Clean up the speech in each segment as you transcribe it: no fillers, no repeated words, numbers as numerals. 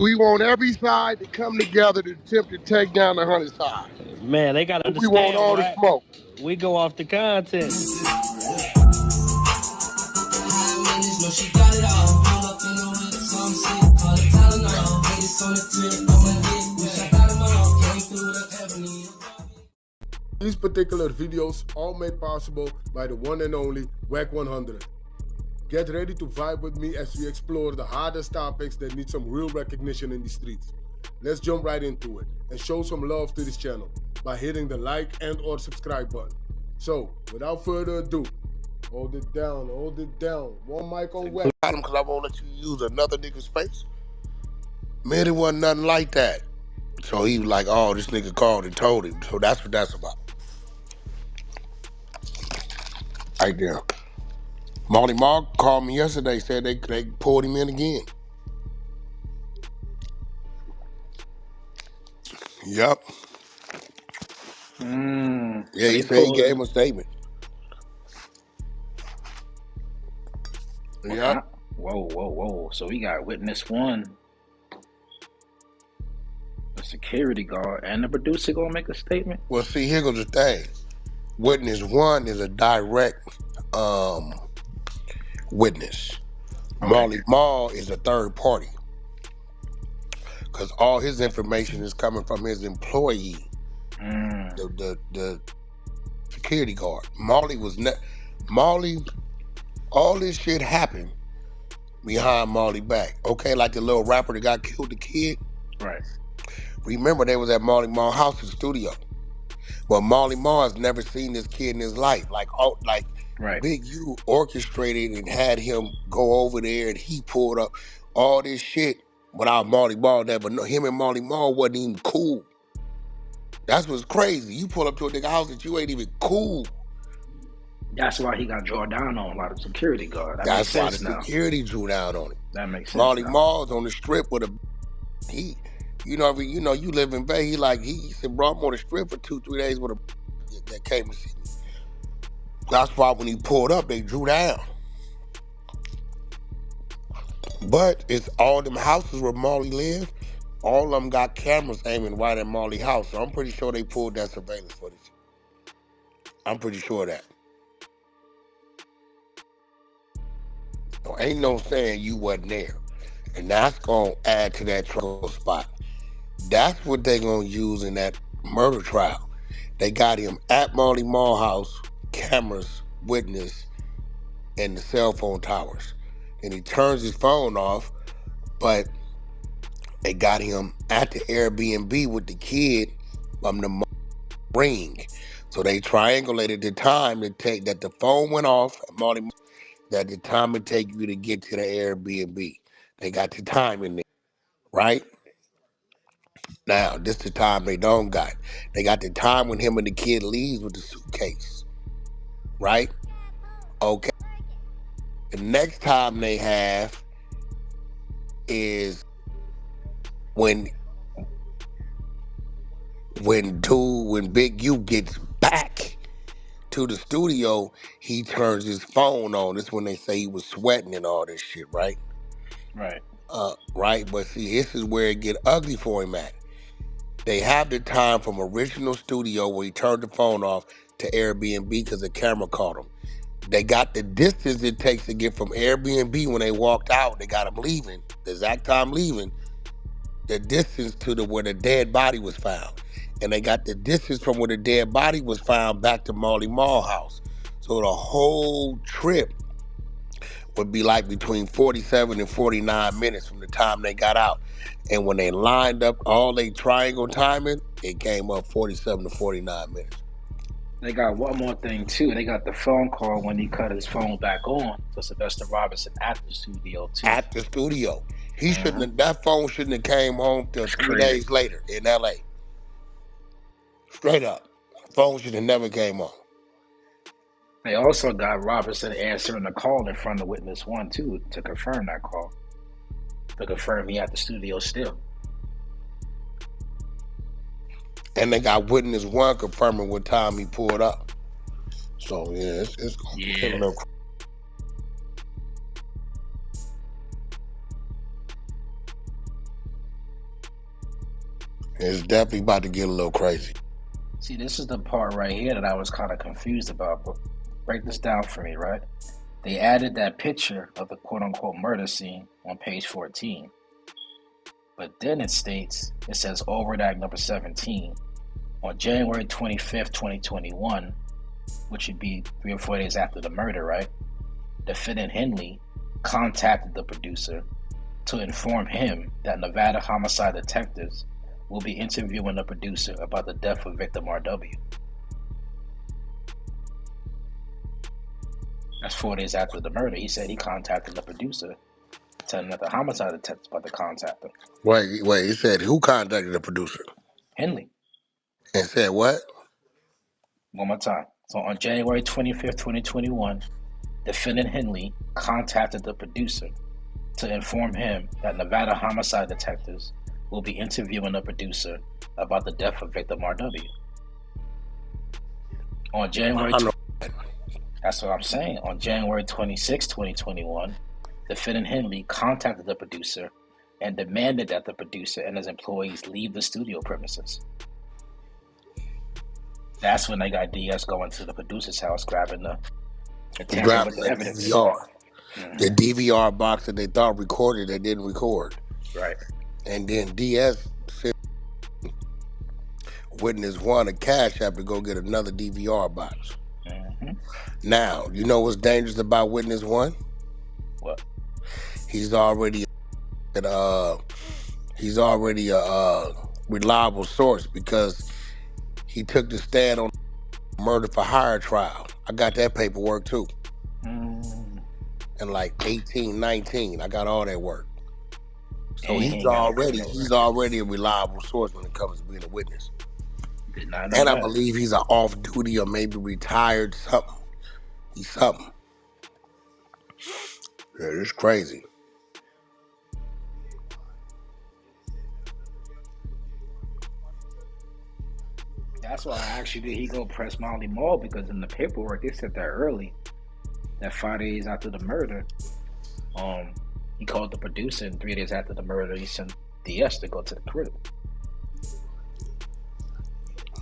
We want every side to come together to attempt to take down the 100 side. Man, they gotta We want understand, all the right? smoke. We go off the content. These particular videos all made possible by the one and only Wack100. Get ready to vibe with me as we explore the hardest topics that need some real recognition in the streets. Let's jump right into it and show some love to this channel by hitting the like and or subscribe button. So, without further ado, hold it down. One mic on Wack. Because I won't let you use another nigga's face. Man, it wasn't nothing like that. So he was like, oh, this nigga called and told him. So that's what that's about. Right there. Marley Marl called me yesterday, said they pulled him in again. Yep. Yeah, he said he gave him a statement. Yep. Whoa. So we got witness one, the security guard, and the producer gonna make a statement? Well, see, here goes the thing. Witness one is a direct witness. Okay. Marley Marl is a third party. Because all his information is coming from his employee, the security guard. Marley, all this shit happened behind Marley back. Okay, like the little rapper that got killed, the kid. Right. Remember, they was at Marley Marl house in the studio. But Marley Marl has never seen this kid in his life. Like Right. Big U orchestrated and had him go over there, and he pulled up all this shit without Marley Marl there. But no, him and Marley Marl wasn't even cool. That's what's crazy. You pull up to a nigga house that you ain't even cool. That's why he got drawn down on by the security guard. That's why the security drew down on him. That makes sense. Marley Marl's on the strip with you live in Bay. He said, bro, I'm on the strip for 2-3 days with a that came to see me. That's why when he pulled up, they drew down. But it's all them houses where Marley lived. All of them got cameras aiming right at Marley's house. So I'm pretty sure they pulled that surveillance footage. I'm pretty sure of that. So ain't no saying you wasn't there. And that's going to add to that trouble spot. That's what they going to use in that murder trial. They got him at Marley Marl house, cameras, witness, and the cell phone towers. And he turns his phone off, but they got him at the Airbnb with the kid from the ring. So they triangulated the time to take that the phone went off at Marley Marl, that the time it take you to get to the Airbnb. They got the time in there, right? Now, this the time they don't got. They got the time when him and the kid leaves with the suitcase, right? Okay. The next time they have is when Big U gets back to the studio, he turns his phone on. This is when they say he was sweating and all this shit, right? Right. Right, but see, this is where it get ugly for him at. They have the time from original studio where he turned the phone off to Airbnb because the camera caught him. They got the distance it takes to get from Airbnb when they walked out. They got him leaving, the exact time leaving, the distance to where the dead body was found. And they got the distance from where the dead body was found back to Marley Marl house. So the whole trip would be like between 47 and 49 minutes from the time they got out. And when they lined up all they triangle timing, it came up 47 to 49 minutes. They got one more thing too. They got the phone call when he cut his phone back on to Sylvester Robinson at the studio too. At the studio. He shouldn't have, that phone shouldn't have came home till 3 days later in LA. Straight up. Phone should have never came on. They also got Robinson answering the call in front of witness one too to confirm that call. To confirm he at the studio still. And they got witness one confirming what time he pulled up. So yeah, it's gonna be a little. It's definitely about to get a little crazy. See, this is the part right here that I was kind of confused about. But break this down for me, right? They added that picture of the quote-unquote murder scene on page 14. But then it says overt act number 17. On January 25th, 2021, which would be 3 or 4 days after the murder, right? Defendant Henley contacted the producer to inform him that Nevada homicide detectives will be interviewing the producer about the death of victim RW. That's 4 days after the murder. He said he contacted the producer, telling that the homicide detectives about to contact him. Wait, he said who contacted the producer? Henley. And said what? One more time. So on January 25th, 2021, defendant Henley contacted the producer to inform him that Nevada homicide detectives will be interviewing the producer about the death of victim RW. On January, that's what I'm saying. On January 26, 2021, defendant Henley contacted the producer and demanded that the producer and his employees leave the studio premises. That's when they got DS going to the producer's house, grabbing the evidence. DVR. The DVR box that they thought recorded, they didn't record. Right. And then DS sent witness one a cash app to go get another DVR box. Mm-hmm. Now, you know what's dangerous about witness one? What? He's already a reliable source because he took the stand on murder for hire trial. I got that paperwork too. And like 18, 19, I got all that work. So he's already a reliable source when it comes to being a witness. Did not know and that. I believe he's an off duty or maybe retired something. He's something. Yeah, it's crazy. That's why I asked you, did he go press Marley Marl? Because in the paperwork, they said that early, that 5 days after the murder, he called the producer, and 3 days after the murder, he sent DS to go to the crib.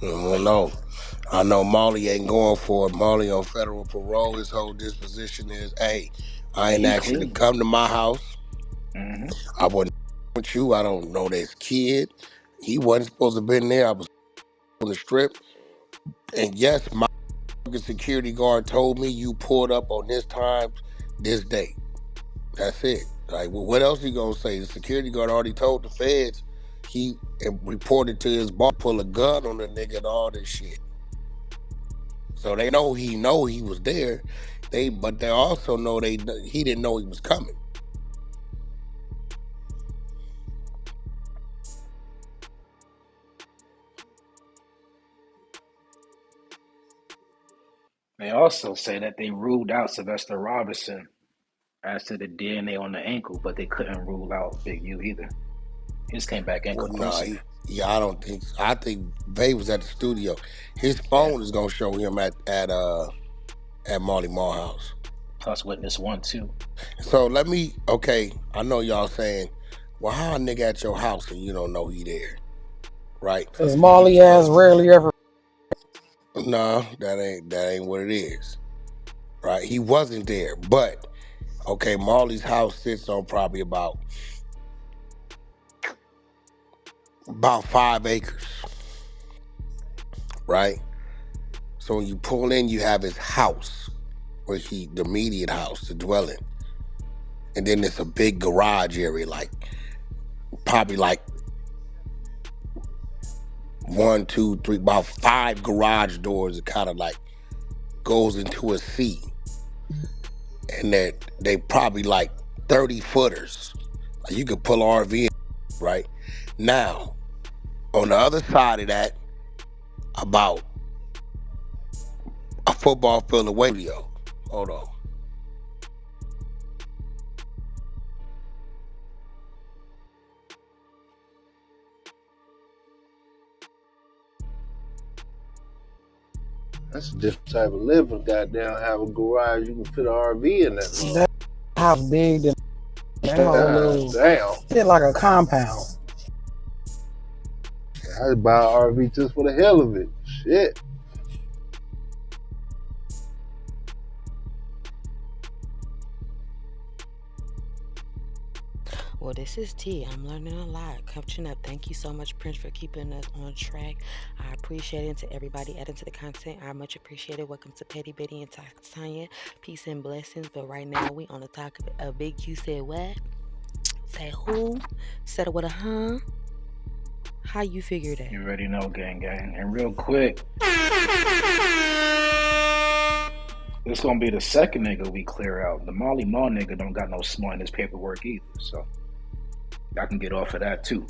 No. I know Marley ain't going for it. Marley on federal parole. His whole disposition is, hey, I ain't actually to come to my house. Mm-hmm. I wasn't with you. I don't know this kid. He wasn't supposed to have been there. I was on the strip. And yes, my security guard told me you pulled up on this time, this date. That's it. Like, well, what else he gonna say? The security guard already told the feds he reported to his boss, pull a gun on the nigga and all this shit. So they know he was there. But they also know he didn't know he was coming. They also say that they ruled out Sylvester Robinson as to the DNA on the ankle, but they couldn't rule out Big U either. His came back inconclusive. I don't think. I think Vay was at the studio. His phone is gonna show him at Marley Marl house. Plus witness 1 too. So I know y'all saying, well, how a nigga at your house and you don't know he there, right? Cause Marley ass rarely ever. No, that ain't what it is, right? He wasn't there, but okay, Marley's house sits on probably about 5 acres, right? So when you pull in, you have his house, the immediate house, the dwelling, and then it's a big garage area, like probably like 1, 2, 3, about 5 garage doors. It kind of like goes into a sea, and that they probably like 30 footers. Like you could pull an RV in, right? Now, on the other side of that, about a football field away. Hold on. That's a different type of living. Goddamn, have a garage, you can fit an RV in that. That house big than that whole little. Damn. It's like a compound. I'd buy an RV just for the hell of it. Shit. Well, this is T. I'm learning a lot. Catching up. Thank you so much, Prince, for keeping us on track. I appreciate it. And to everybody adding to the content, I much appreciate it. Welcome to Petty Betty and Tanya. Peace and blessings. But right now, we on the topic of Big Q said what? Say who? Said it with a huh? How you figure that? You already know, gang. And real quick, it's gonna be the second nigga we clear out. The Marley Marl nigga don't got no smart in his paperwork either, so I can get off of that too.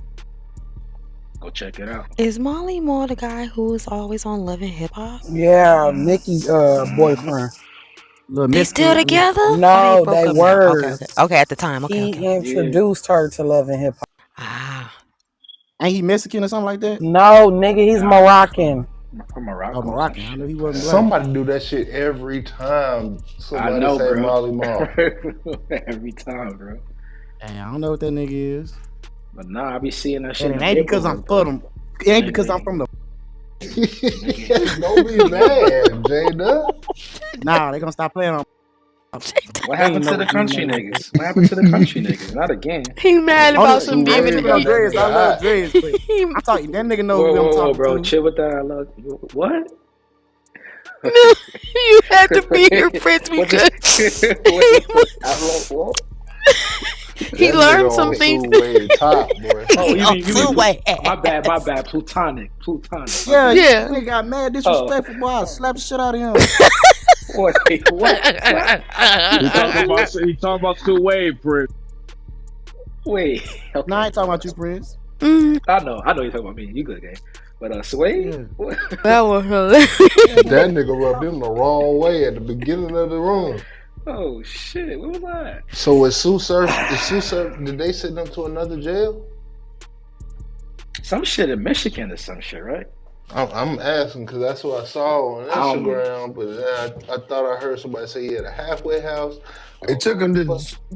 Go check it out. Is Marley Marl the guy who is always on Love and Hip Hop? Yeah, Nicki's boyfriend. They still together? Or No, broke they up were. now? Okay, at the time. Okay. He introduced her to Love and Hip Hop. Ah. Ain't he Mexican or something like that? No, nigga, he's Moroccan. From Morocco. Oh, Moroccan. I know he wasn't black. Somebody do that shit every time somebody say bro. Marley Marl. Every time, bro. Hey, I don't know what that nigga is. But nah, I be seeing that shit. And it ain't because I'm for them. It ain't because I'm from the. Don't be mad, Jada. Nah, they gonna stop playing on. What happened to the country niggas? What happened to the country niggas? Not again. He mad about some being in the dreads. I love dreads, but I'm talking. That nigga knows who I'm talking bro, to. Chill with that. I love what? No, you had to be here, Prince. We could. He learned some things. Top, boy. Two-way. My bad. Plutonic. Yeah. Nigga got mad disrespectful. Boy, I slapped the shit out of him. What? He talking about two-way, Prince. Wait. Okay. No, I ain't talking about you, Prince. I know you're talking about me. You good, gang. But Sway? Yeah. That was hilarious. That nigga rubbed him the wrong way at the beginning of the room. Oh shit! What was that? So is Sue Surf? Did they send them to another jail? Some shit in Michigan or some shit, right? I'm asking because that's what I saw on Instagram, but then I thought I heard somebody say he had a halfway house. They took him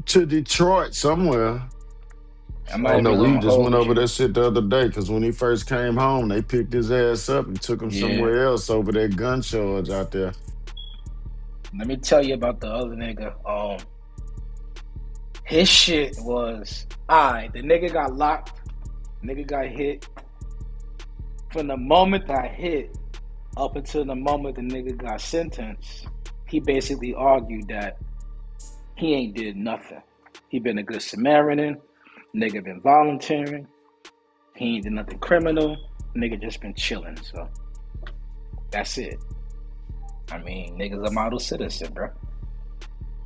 to Detroit somewhere. I know we just went over that shit the other day because when he first came home, they picked his ass up and took him somewhere else over that gun charge out there. Let me tell you about the other nigga. His shit was the nigga got locked. Nigga got hit. From the moment I hit up until the moment the nigga got sentenced, he basically argued that he ain't did nothing. He been a good Samaritan. Nigga been volunteering. He ain't did nothing criminal. Nigga just been chilling. So that's it. I mean, nigga's a model citizen, bro.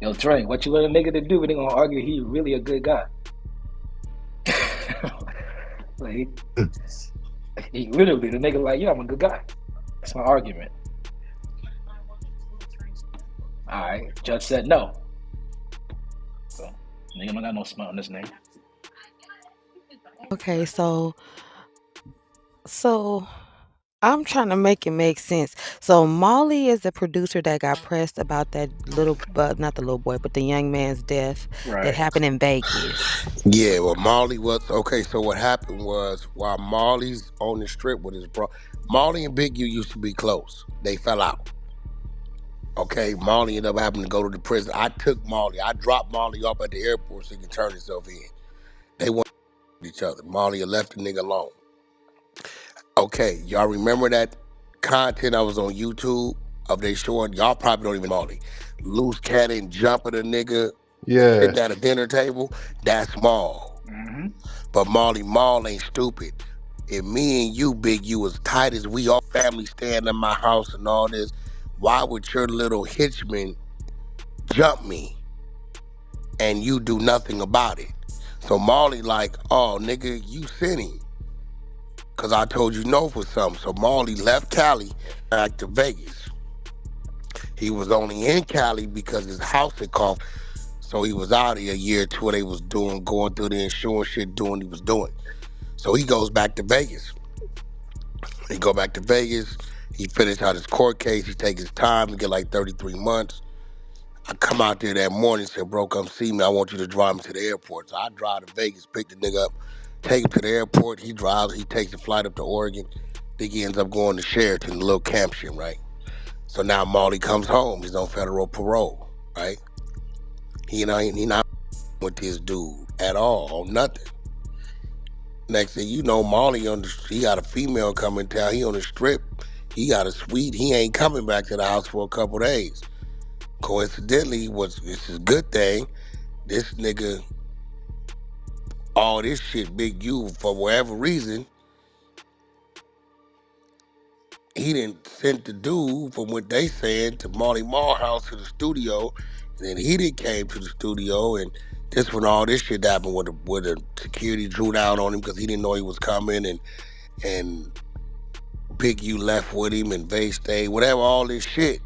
Yo, Drake, what you want a nigga to do? They gonna argue he really a good guy. Like, he literally, the nigga like, I'm a good guy. That's my argument. Alright, judge said no. So, nigga don't got no smut on this name. Okay, so I'm trying to make it make sense. So Marley is the producer that got pressed about that not the little boy, but the young man's death that happened in Vegas. Yeah, well, Marley was okay. So what happened was while Marley's on the strip with his bro, Marley and Big U used to be close. They fell out. Okay, Marley ended up having to go to the prison. I dropped Marley off at the airport so he could turn himself in. They went each other. Marley had left the nigga alone. Okay, y'all remember that content I was on YouTube of they showing? Y'all probably don't even know Marley. Loose cannon jumping a nigga sitting at a dinner table. That's Marl. Mm-hmm. But Marley Marl ain't stupid. If me and you, Big U, as tight as we all family staying in my house and all this, why would your little hitchman jump me and you do nothing about it? So Marley like, oh, nigga, you sinning. Because I told you no for something. So Marley left Cali back to Vegas. He was only in Cali because his house had caught. So he was out here a year or two. They was going through the insurance shit, doing what he was doing. So he goes back to Vegas. He go back to Vegas. He finished out his court case. He take his time to get like 33 months. I come out there that morning and said, bro, come see me. I want you to drive me to the airport. So I drive to Vegas, pick the nigga up, take him to the airport. He drives. He takes a flight up to Oregon. Biggie ends up going to Sheraton, the little camp shit, right? So now Marley comes home. He's on federal parole, right? He not with this dude at all, nothing. Next thing you know, Marley he got a female coming town. He on the strip. He got a suite. He ain't coming back to the house for a couple days. Coincidentally, it's a good thing. This nigga, all this shit, Big U, for whatever reason, he didn't send the dude from what they saying to Marley Marl house to the studio, and then he didn't came to the studio, and this when all this shit happened, where the security drew down on him because he didn't know he was coming, and Big U left with him, and Vay stayed, whatever, all this shit.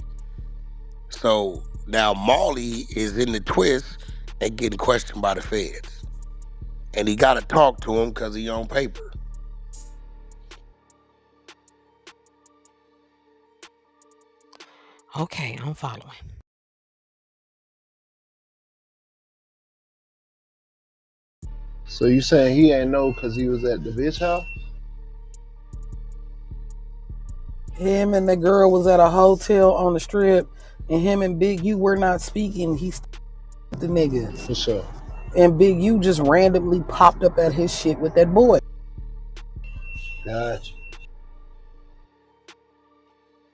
So now Marley is in the twist and getting questioned by the feds, and he got to talk to him because he on paper. Okay, I'm following. So you saying he ain't know because he was at the bitch house? Him and the girl was at a hotel on the strip, and him and Big U were not speaking. He the nigga. For sure. And Big U just randomly popped up at his shit with that boy. Gotcha.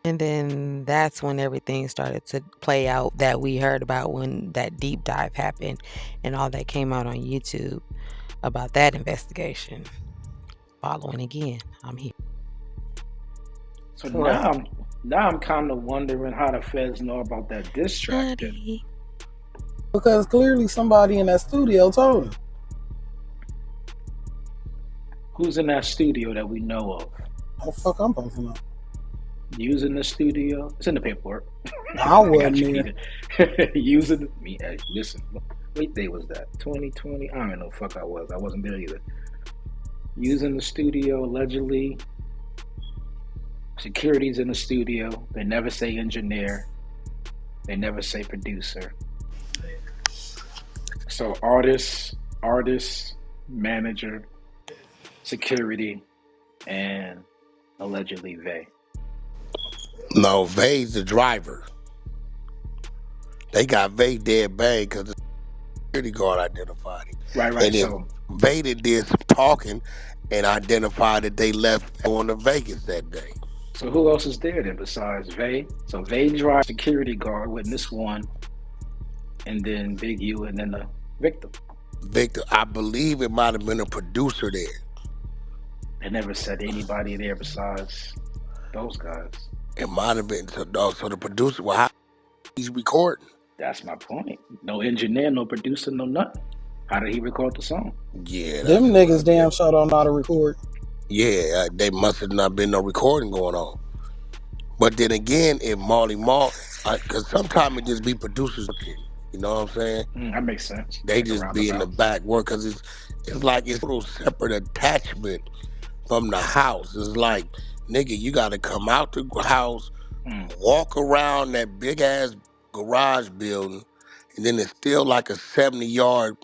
And then that's when everything started to play out that we heard about when that deep dive happened and all that came out on YouTube about that investigation. Following again, I'm here. So now I'm kind of wondering how the feds know about that diss track. Because clearly somebody in that studio told him. Who's in that studio that we know of? How the fuck I'm supposed to know? Using the studio? It's in the paperwork. I wasn't there. Using me. Hey, listen. What day was that? 2020? I don't know. Fuck, I was. I wasn't there either. Using the studio allegedly. Security's in the studio. They never say engineer. They never say producer. So artist, manager, security, and allegedly Vay. No, Vay's the driver. They got Vay dead bang because the security guard identified him. Right. And then Vay did some talking and identified that they left going to Vegas that day. So who else is there then besides Vay? So Vay drives security guard, witness one, and then Big U, and then the victim. I believe it might have been a producer there. They never said anybody there besides those guys. It might have been. So the producer, well, how he's recording? That's my point. No engineer, no producer, no nothing. How did he record the song? Yeah. Them niggas damn sure don't know how to record. Yeah, they must have not been no recording going on. But then again, if Marley Marl, because sometimes it just be producers, you know what I'm saying? That makes sense. They just be in the back work because it's like it's a little separate attachment from the house. It's like, nigga, you got to come out the house, walk around that big ass garage building, and then it's still like a 70-yard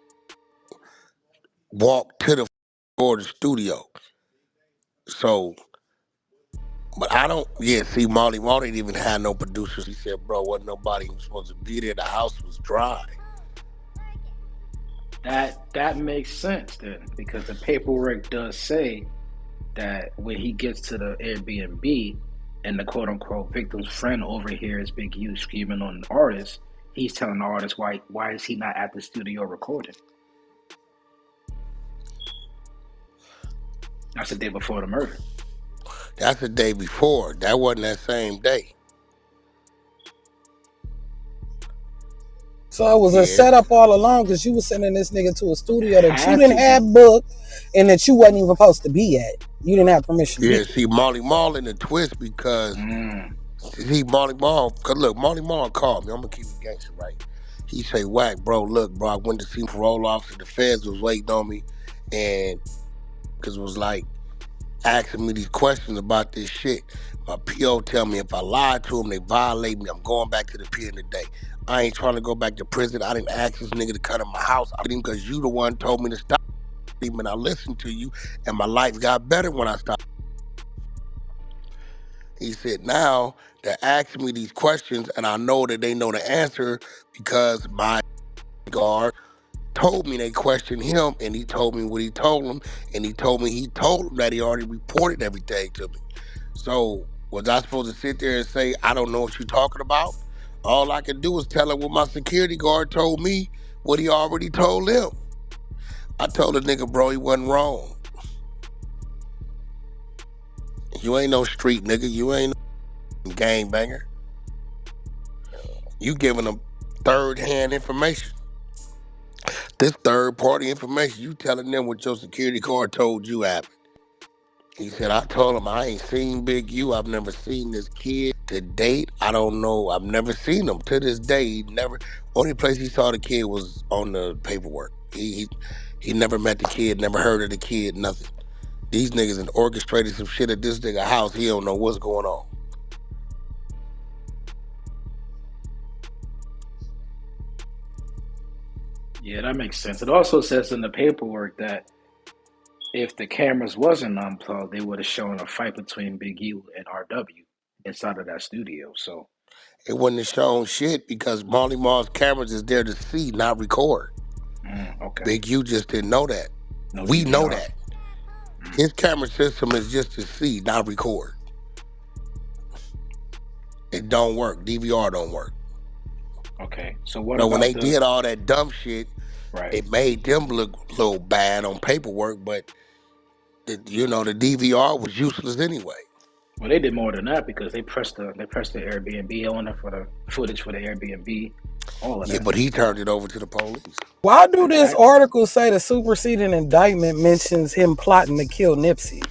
walk to the door of the studio. So, but I don't, see, Marley didn't even have no producers. He said, bro, wasn't nobody supposed to be there. The house was dry. That makes sense then, because the paperwork does say that when he gets to the Airbnb and the quote-unquote victim's friend overhears Big U screaming on the artist, he's telling the artist why is he not at the studio recording. That's the day before the murder. That's the day before. That wasn't that same day. So it was a setup all along because you was sending this nigga to a studio that you didn't have booked and that you wasn't even supposed to be at. You didn't have permission. Yeah, see, Marley Marl in the twist because see, Marley Marl, because look, Marley Marl called me. I'm going to keep it gangster, right? He say, Wack, bro, look, bro, I went to see parole officer. The feds was waiting on me and because it was like asking me these questions about this shit. My PO tell me if I lie to them, they violate me. I'm going back to the pen today. I ain't trying to go back to prison. I didn't ask this nigga to come to my house. I didn't because you the one told me to stop. and I listened to you, and my life got better when I stopped. He said, now they're asking me these questions, and I know that they know the answer because my guard told me they questioned him, and he told me what he told them, and he told them that he already reported everything to me. So was I supposed to sit there and say, I don't know what you're talking about? All I can do is tell him what my security guard told me, what he already told him. I told the nigga, bro, he wasn't wrong. You ain't no street nigga. You ain't no gangbanger. You giving them third-hand information. This third-party information, you telling them what your security guard told you happened. He said, I told him I ain't seen Big U. I've never seen this kid to date. I don't know. I've never seen him. To this day, he never. Only place he saw the kid was on the paperwork. He never met the kid, never heard of the kid, nothing. These niggas and orchestrated some shit at this nigga house. He don't know what's going on. Yeah, that makes sense. It also says in the paperwork that if the cameras wasn't unplugged, they would have shown a fight between Big U and RW inside of that studio. So It wouldn't have shown shit because Marley Marl's cameras is there to see, not record. okay. Big U just didn't know that. No We DVR. know that. His camera system is just to see, not record. It don't work. DVR don't work. Okay, so what So about when they did all that dumb shit, right? it made them look a little bad on paperwork, but the DVR was useless anyway. Well, they did more than that because they pressed the Airbnb owner for the footage for the Airbnb, all of that. Yeah, but he turned it over to the police. Why do this article say the superseding indictment mentions him plotting to kill Nipsey?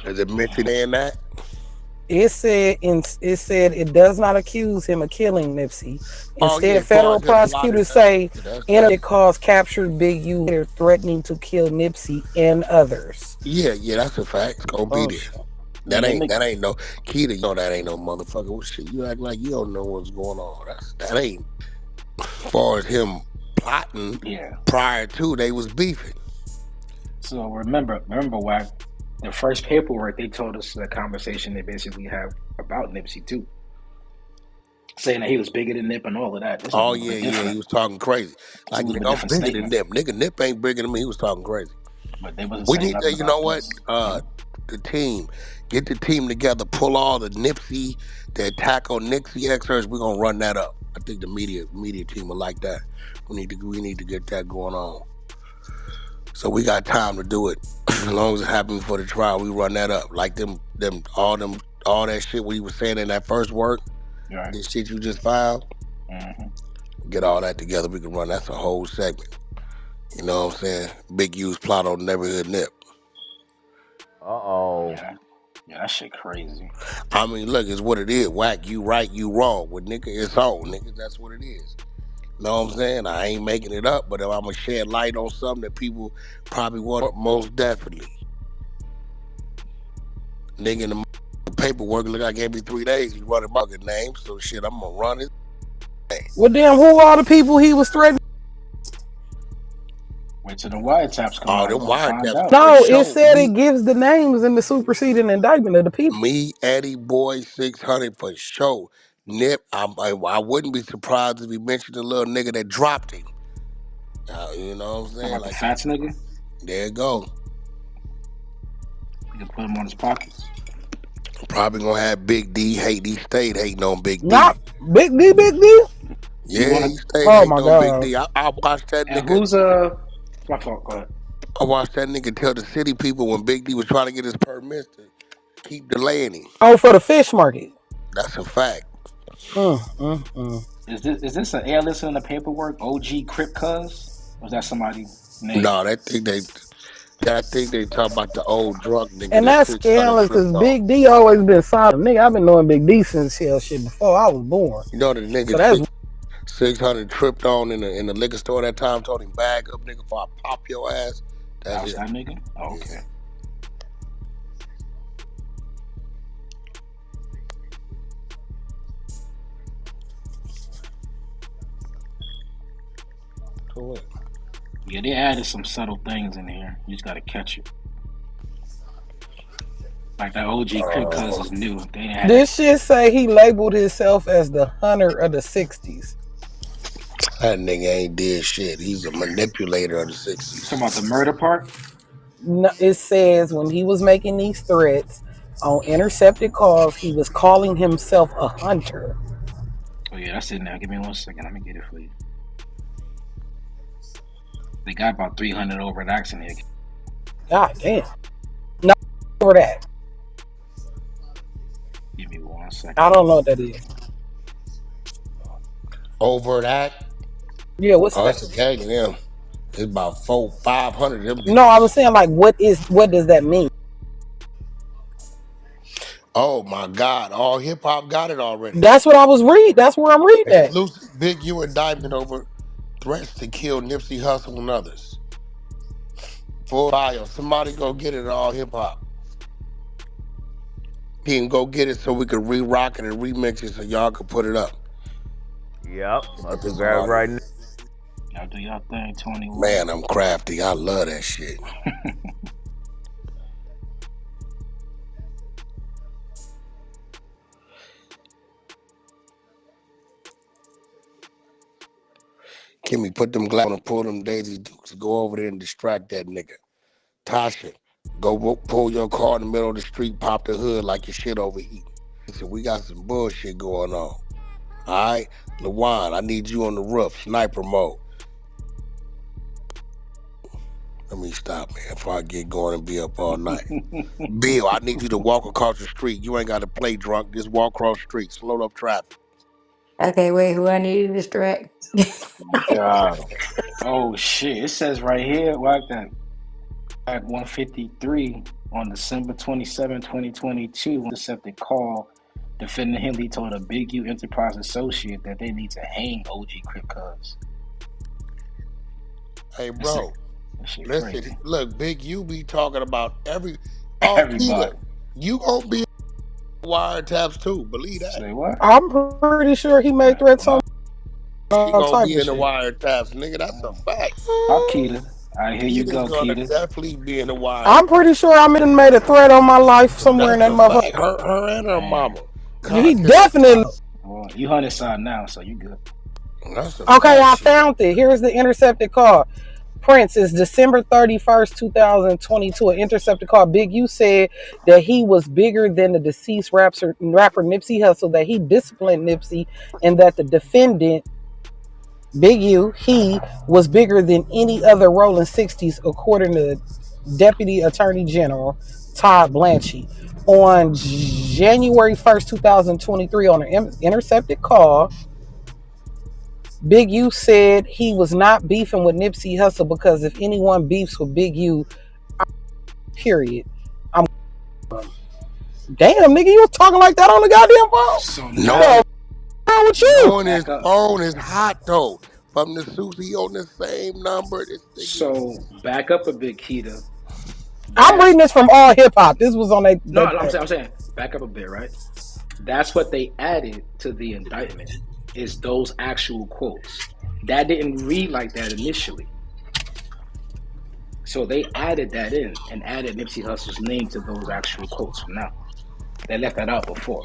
Does it mention in that? It said it does not accuse him of killing Nipsey. Instead, yeah, federal prosecutors say it caused captured Big U threatening to kill Nipsey and others. Yeah, that's a fact. It's gonna be there. That ain't no Keita. You know that ain't no motherfucker. What shit? You act like you don't know what's going on. That ain't. As far as him plotting, prior to they was beefing. So remember, Wack, the first paperwork they told us the conversation they basically have about Nipsey too, saying that he was bigger than Nip and all of that. This He was talking crazy. Like nigga, I'm bigger than Nip. Nigga, Nip ain't bigger than me. He was talking crazy. But they wasn't We saying need nothing to, you about know what? The team, get the team together, pull all the Nipsey, the attack on Nipsey excerpts. We're gonna run that up. I think the media team will like that. We need to get that going on. So we got time to do it. As long as it happens before the trial, we run that up. Like all that shit what he was saying in that first work, this shit you just filed. Get all that together. We can run. That's a whole segment. You know what I'm saying? Big U's plot on Neighborhood Nip. Yeah, that shit crazy. I mean, look, it's what it is. Whack, you right, you wrong. With nigga, it's on. Nigga, that's what it is. Know what I'm saying? I ain't making it up, but if I'm gonna shed light on something that people probably want, most definitely. Nigga in the paperwork look like every 3 days he running my good name, so shit, I'm gonna run his name. Well, damn, who are the people he was threatening? Wait till the wiretaps come out. Them wiretaps. No, it said it gives the names in the superseding indictment of the people. Me, Eddie Boy, 600 for sure. Nip, I wouldn't be surprised if he mentioned the little nigga that dropped him. You know what I'm saying? Like the fat nigga? There you go. You can put him on his pockets. Probably gonna have Big D hate. He stayed hating on Big D. Not Big D, Big D? Yeah, he stayed hating on Big D. I watched that and nigga. Who's my fault, go ahead. I watched that nigga tell the city people when Big D was trying to get his permits to keep delaying him. Oh, for the fish market. That's a fact. Is this an A-list in the paperwork? OG Crip Cuz? Or is that somebody's name? No, I think they talk about the old drunk nigga. And that's scandalous because Big D always been solid. Nigga, I've been knowing Big D since shit before I was born. You know the nigga 600 tripped on in the liquor store that time, told him bag up nigga before I pop your ass. That's that nigga? Oh, okay. Yeah, they added some subtle things in here. You just gotta catch it. Like that OG Crip Cuz is new. They didn't have that. This shit say he labeled himself as the hunter of the 60s. That nigga ain't did shit. He's a manipulator of the You 60s. talking about the murder part? No, it says when he was making these threats on intercepted calls, he was calling himself a hunter. Oh yeah, that's in there. Give me 1 second. Let me get it for you. They got about 300 overt acts in here. God damn. No, over that. Give me 1 second. I don't know what that is. Over that. Yeah, what's Oh, that? it's a gang of them. It's about 500 of them No, I was niggas. saying like what does that mean? Oh my God. All hip hop got it already. That's what I was reading. That's where I'm reading at. Exclusive Big U indictment over threats to kill Nipsey Hussle and others. Full bio. Somebody go get it at all hip hop. He can go get it so we can re-rock it and remix it so y'all can put it up. Yep, Get about to this grab about right it. now. Y'all do y'all thing, 21. Man, I'm crafty. I love that shit. Kimmy, put them glasses on and pull them Daisy Dukes. Go over there and distract that nigga. Tasha, go pull your car in the middle of the street, pop the hood like your shit overheating. Listen, we got some bullshit going on. All right? LaJuan, I need you on the roof, sniper mode. Let me stop, man, before I get going and be up all night. Bill, I need you to walk across the street. You ain't got to play drunk. Just walk across the street. Slow up traffic. Okay, wait, who I need to distract? God. Oh shit! It says right here, like that. At 153 on December 27, 2022, intercepted call. Defendant Henley told a Big U Enterprise associate that they need to hang OG Crip Cuz. Hey, bro, That shit listen, crazy. look, Big U be talking about Oh, Keita, Everybody. you gonna be wiretaps too. Believe that. Say what? I'm pretty sure he made threats on Well, She all gonna type be of in the shit. wiretaps, nigga. That's a fact. Keita. All right, here you Keita's go, gonna Keita. definitely be in the wire. I'm pretty sure I made a threat on my life somewhere in That's that a motherfucker. fact. Her and her Man. mama. He Content. definitely. Well, you hunted side now, so you good. That's a Okay, I fact. found it. Here's the intercepted call. Prince is December 31st, 2022. An intercepted call. Big U said that he was bigger than the deceased rapper Nipsey Hussle, that he disciplined Nipsey, and that the defendant, Big U, he was bigger than any other Rolling 60s, according to Deputy Attorney General Todd Blanchie. On January 1st, 2023, on an intercepted call, Big U said he was not beefing with Nipsey Hussle because if anyone beefs with Big U, period. I'm damn nigga, you was talking like that on the goddamn phone? So Knowing, now, What's wrong with you? knowing his back up. phone is hot though. From the Susie on the same number. This nigga. So back up a bit, Keita. I'm That's reading this from All Hip Hop. This was on no, they I'm page. saying back up a bit, right? That's what they added to the indictment, is those actual quotes. That didn't read like that initially. So they added that in and added Nipsey Hussle's name to those actual quotes from now. They left that out before.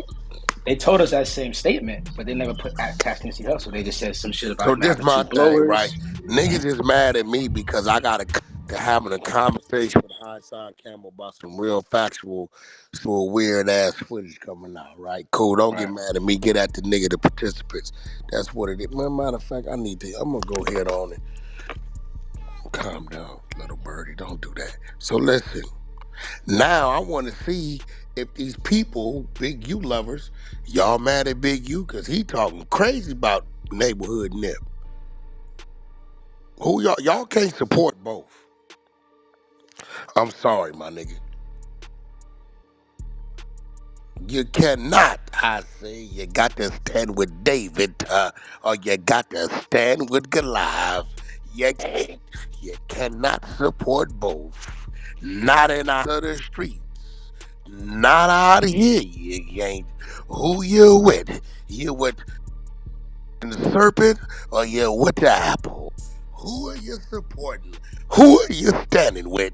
They told us that same statement, but they never put attached Nipsey Hussle. They just said some shit about So him this having my two thing, right? blowers. Niggas is mad at me because I got to having a conversation with High Side Campbell about some real factual, weird ass footage coming out, right? Cool. Don't get Right. mad at me. Get at the nigga, the participants. That's what it is. Matter of fact, I'm gonna go ahead on it. Calm down, little birdie. Don't do that. So listen. Now I want to see if these people, Big U lovers, y'all mad at Big U because he talking crazy about neighborhood Nip. Who y'all can't support both. I'm sorry, my nigga. You cannot. I say you got to stand with David, or you got to stand with Goliath. You can't. You cannot support both. Not in out of the streets. Not out here. You ain't. Who you with? You with the serpent or you with the apple? Who are you supporting? Who are you standing with?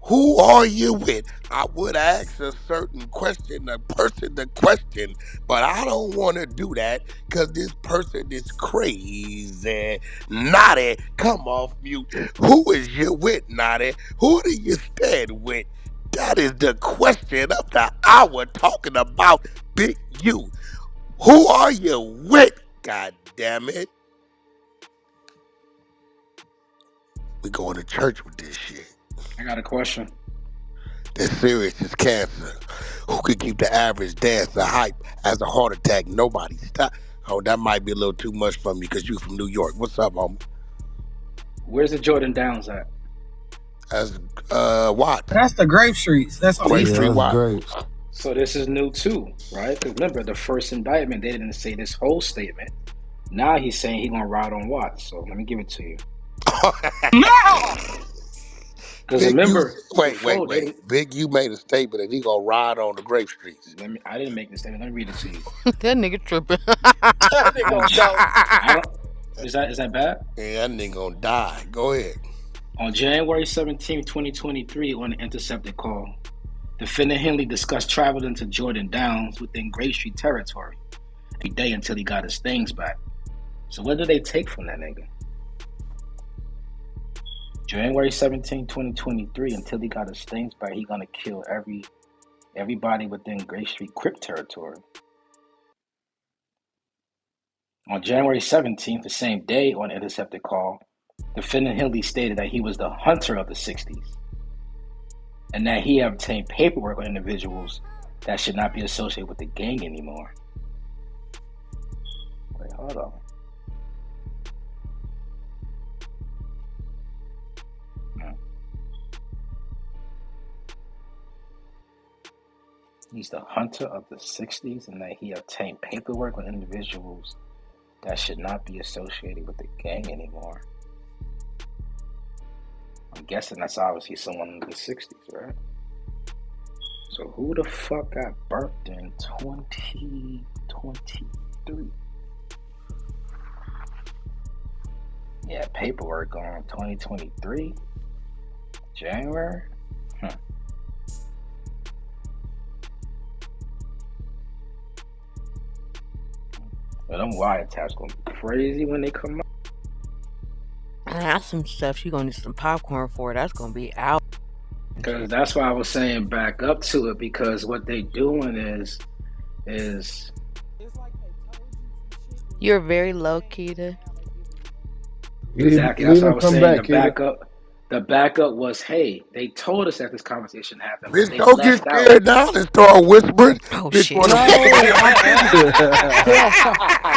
Who are you with? I would ask a certain question, a person the question, but I don't want to do that because this person is crazy. Naughty, come off mute. Who is you with, Naughty? Who do you stand with? That is the question of the hour talking about Big U. Who are you with? God damn it. We going to church with this shit. I got a question. That's serious as cancer. Who could keep the average dancer hype as a heart attack? Nobody. Stop. Oh, that might be a little too much for me because you from New York. What's up, homie? Where's the Jordan Downs at? As Watts. That's the Grape Streets. That's on Grape East. Street Yeah, that's Watts. great. So this is new too, right? Because remember, the first indictment, they didn't say this whole statement. Now he's saying he's gonna ride on Watts. So let me give it to you. Because Big U. remember, Wait, before wait, they wait. didn't. Big U made a statement that he gonna ride on the Grape Streets. I didn't make this statement. Let me read it to you. That nigga tripping. That nigga On, gonna go. I don't. Is that bad? Yeah, that nigga gonna die. Go ahead. On January 17, 2023, on an intercepted call, defendant Henley discussed traveling to Jordan Downs within Grape Street territory every day until he got his things back. So what did they take from that nigga? January 17, 2023, until he got his things back, he gonna kill everybody within Grape Street Crip territory. On January 17th, the same day, on an intercepted call, defendant Henley stated that he was the hunter of the 60s and that he obtained paperwork on individuals that should not be associated with the gang anymore. Wait, hold on. He's the hunter of the 60s and that he obtained paperwork on individuals that should not be associated with the gang anymore. I'm guessing that's obviously someone in the 60s, right? So who the fuck got burnt in 2023? Yeah, paperwork on 2023? January? Well, them wiretaps gonna be crazy when they come out. That's some stuff you gonna need some popcorn for. That's gonna be out. Because that's why I was saying back up to it, because what they doing is You're very low, Keita. exactly. That's Leave why I him was come saying back, Keita. the backup was, hey, they told us that this conversation happened, but Bitch, they don't get left out. scared now and start whispering. Oh Bitch, shit. wanna No,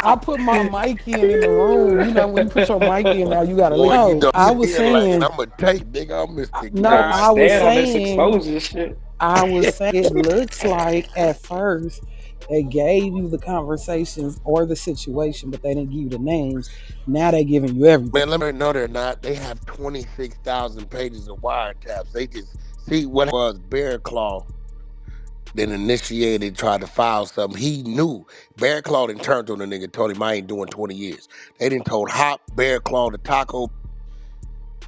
I put my mic in the room. You know, when you put your mic in now, you gotta leave. boy, you No, know I you was in lane. saying, I'ma take, nigga. I'm Mr. no, God I was damn, this saying, exposes shit. it looks like at first they gave you the conversations or the situation, but they didn't give you the names. Now they giving you everything. Man, let me know they're not. They have 26,000 pages of wiretaps. They just see what was Bear Claw then initiated, tried to file something. He knew. Bear Claw then turned on the nigga, told him I ain't doing 20 years. They didn't told Hop, Bear Claw, the Taco,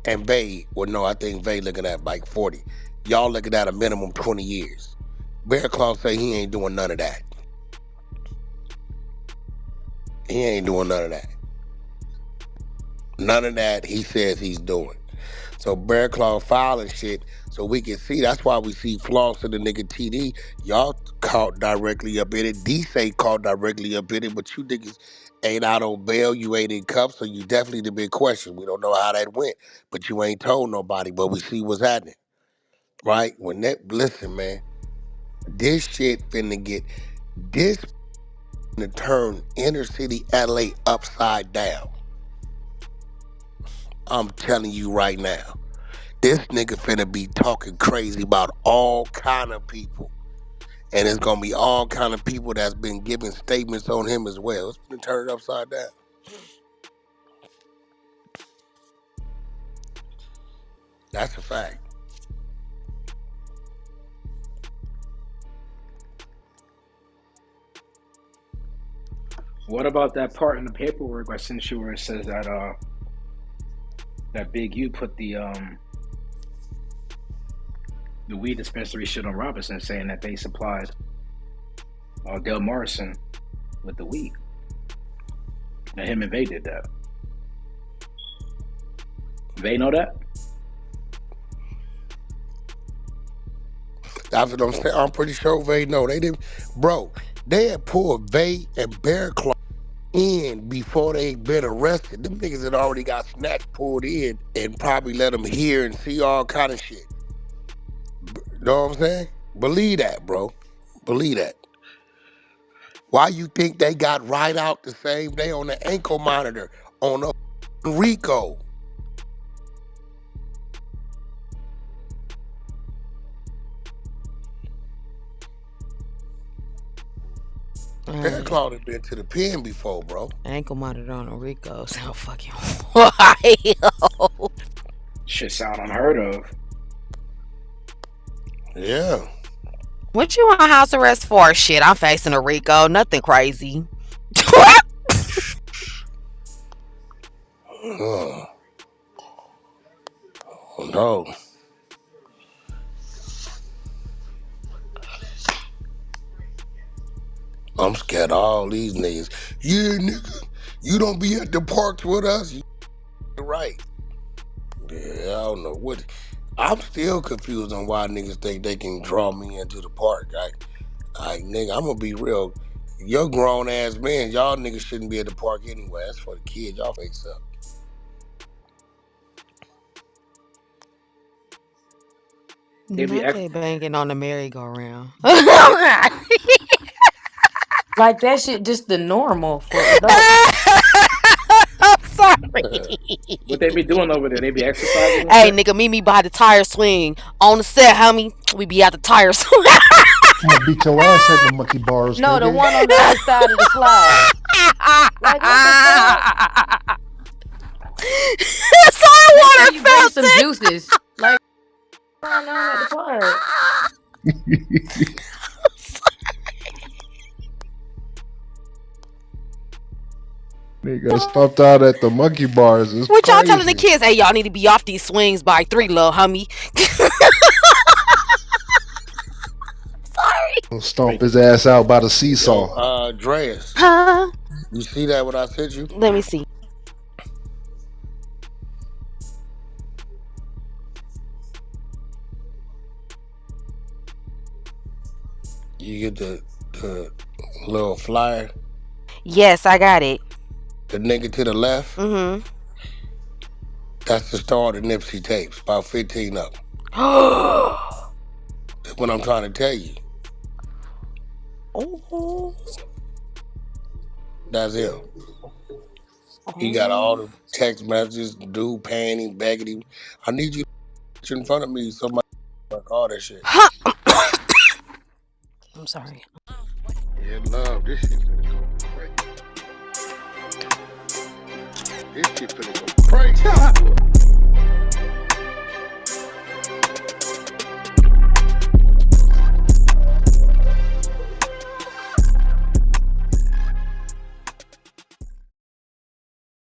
and Bay. Well, no, I think Bay looking at like 40. Y'all looking at a minimum 20 years. Bear Claw say he ain't doing none of that. He ain't doing none of that. None of that he says he's doing. So Bear Claw filing shit so we can see. That's why we see Floss and the nigga TD. Y'all caught directly up in it. D say caught directly up in it, but you niggas ain't out on bail. You ain't in cuffs, so you definitely the big question. We don't know how that went, but you ain't told nobody, but we see what's happening. Right? When that, listen, man, this shit finna get, this finna turn inner city LA upside down. I'm telling you right now. This nigga finna be talking crazy about all kind of people. And it's gonna be all kind of people that's been giving statements on him as well. It's gonna turn it upside down. That's a fact. What about that part in the paperwork I sent you where it says that that Big U put the weed dispensary shit on Robinson, saying that they supplied Del Morrison with the weed. Now him and Vay did that. Vay know that? That's what I'm saying. I'm pretty sure Vay know. They didn't, bro. They had pulled Vay and Bear Claw in before they been arrested. Them niggas had already got snatched, pulled in, and probably let them hear and see all kind of shit. Know what I'm saying? Believe that, bro. Believe that. Why you think they got right out the same day on the ankle monitor on a Rico? Bear Claw had been to the pen before, bro. Ankle monitor on a Rico sound fucking wild. Shit sound unheard of. Yeah. What you on house arrest for? Shit, I'm facing a Rico. Nothing crazy. Oh no. I'm scared of all these niggas. Yeah, nigga, you don't be at the parks with us. You right. Yeah, I don't know what. I'm still confused on why niggas think they can draw me into the park. Nigga, I'm gonna be real. You're grown ass man. Y'all niggas shouldn't be at the park anyway. That's for the kids. Y'all face up. They banging on the merry-go-round. Like that shit just the normal for adults. I'm sorry. What they be doing over there? They be exercising? Hey, nigga, meet me by the tire swing. On the set, homie. We be at the tire swing. I'm gonna beat your ass at the monkey bars, No, nigga. the one on the other side of the slide. Like, what the fuck? Saltwater you bring some juices. Like, what's going on at the park? Nigga stopped out at the monkey bars. It's what crazy. y'all telling the kids? Hey, y'all need to be off these swings by 3, little homie. Sorry. Stomp his ass out by the seesaw. Dreas. Huh? You see that what I sent you? Let me see. You get the little flyer? Yes, I got it. The nigga to the left? Mm-hmm. That's the start of Nipsey tapes. About 15 of them. That's what I'm trying to tell you. Oh. That's him. He got all the text messages, dude paying him, begging him. I need you in front of me so my all that shit. I'm sorry. Yeah, love. This shit finna go crazy. This shit finna go crazy.